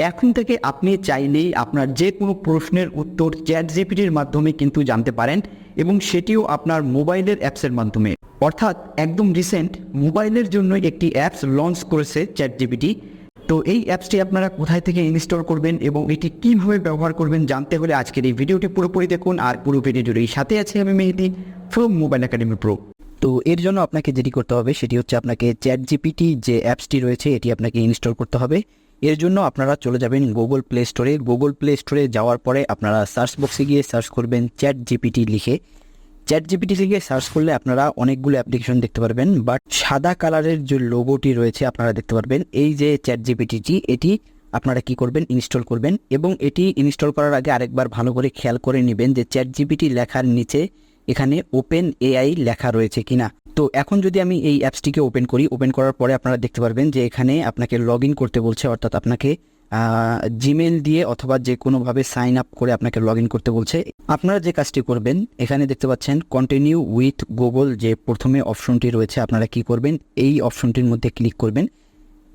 এখন থেকে আপনি চাইলেই আপনার যে কোনো প্রশ্নের উত্তর চ্যাটজিপিটির মাধ্যমে কিন্তু জানতে পারেন, এবং সেটিও আপনার মোবাইলের অ্যাপসের মাধ্যমে। অর্থাৎ একদম রিসেন্ট মোবাইলের জন্য একটি অ্যাপস লঞ্চ করেছে চ্যাটজিপিটি। তো এই অ্যাপসটি আপনারা কোথায় থেকে ইনস্টল করবেন এবং এটি কীভাবে ব্যবহার করবেন জানতে হলে আজকের এই ভিডিওটি পুরোপুরি দেখুন। আর পুরো ভিডিও জুড়ে সাথে আছে আমি মেহেদি ফ্রম মোবাইল একাডেমি প্রো। তো এর জন্য আপনাকে যেটি করতে হবে সেটি হচ্ছে আপনাকে চ্যাটজিপিটি যে অ্যাপসটি রয়েছে এটি আপনাকে ইনস্টল করতে হবে। এর জন্য আপনারা চলে যাবেন গুগল প্লে স্টোরে। গুগল প্লে স্টোরে যাওয়ার পরে আপনারা সার্চ বক্সে গিয়ে সার্চ করবেন চ্যাটজিপিটি লিখে। চ্যাটজিপিটি লিখে সার্চ করলে আপনারা অনেকগুলো অ্যাপ্লিকেশন দেখতে পারবেন, বাট সাদা কালারের যে লোগোটি রয়েছে আপনারা দেখতে পারবেন। এই যে চ্যাটজিপিটিটি, এটি আপনারা কি করবেন, ইনস্টল করবেন। এবং এটি ইনস্টল করার আগে আরেকবার ভালো করে খেয়াল করে নেবেন যে চ্যাটজিপিটি লেখার নিচে এখানে ওপেন এআই লেখা রয়েছে কিনা। তো এখন যদি আমি এই অ্যাপসটিকে ওপেন করি, ওপেন করার পরে আপনারা দেখতে পারবেন যে এখানে আপনাকে লগ ইন করতে বলছে, অর্থাৎ আপনাকে জিমেল দিয়ে অথবা যে কোনোভাবে সাইন আপ করে আপনাকে লগ ইন করতে বলছে। আপনারা যে কাজটি করবেন, এখানে দেখতে পাচ্ছেন কন্টিনিউ উইথ গুগল যে প্রথমে অপশনটি রয়েছে, আপনারা কি করবেন, এই অপশনটির মধ্যে ক্লিক করবেন।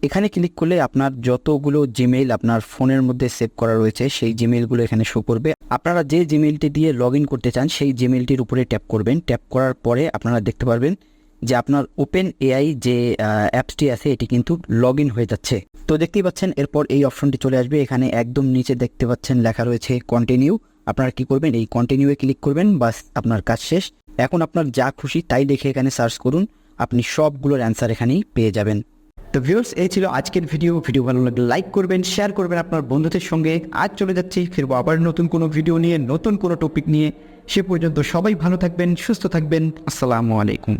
এখানে ক্লিক করলে আপনার যতগুলো জিমেইল আপনার ফোনের মধ্যে সেভ করা রয়েছে সেই জিমেইলগুলো এখানে শো করবে। আপনারা যে জিমেইলটি দিয়ে লগ ইন করতে চান সেই জিমেইলটির উপরে ট্যাপ করবেন। ট্যাপ করার পরে আপনারা দেখতে পারবেন যে আপনার ওপেন এআই যে অ্যাপসটি আছে এটি কিন্তু লগ ইন হয়ে যাচ্ছে। তো দেখতেই পাচ্ছেন এরপর এই অপশনটি চলে আসবে। এখানে একদম নিচে দেখতে পাচ্ছেন লেখা রয়েছে কন্টিনিউ। আপনারা কি করবেন, এই কন্টিনিউয়ে ক্লিক করবেন, বাস আপনার কাজ শেষ। এখন আপনার যা খুশি তাই লিখে এখানে সার্চ করুন, আপনি সবগুলোর অ্যান্সার এখানেই পেয়ে যাবেন। তো ভিউয়ার্স, এই ছিল আজকের ভিডিও ভালো লাগলে লাইক করবেন, শেয়ার করবেন আপনার বন্ধুদের সঙ্গে। আজ চলে যাচ্ছি, ফিরবো আবার নতুন কোনো ভিডিও নিয়ে, নতুন কোনো টপিক নিয়ে। সে পর্যন্ত সবাই ভালো থাকবেন, সুস্থ থাকবেন। আসসালামু আলাইকুম।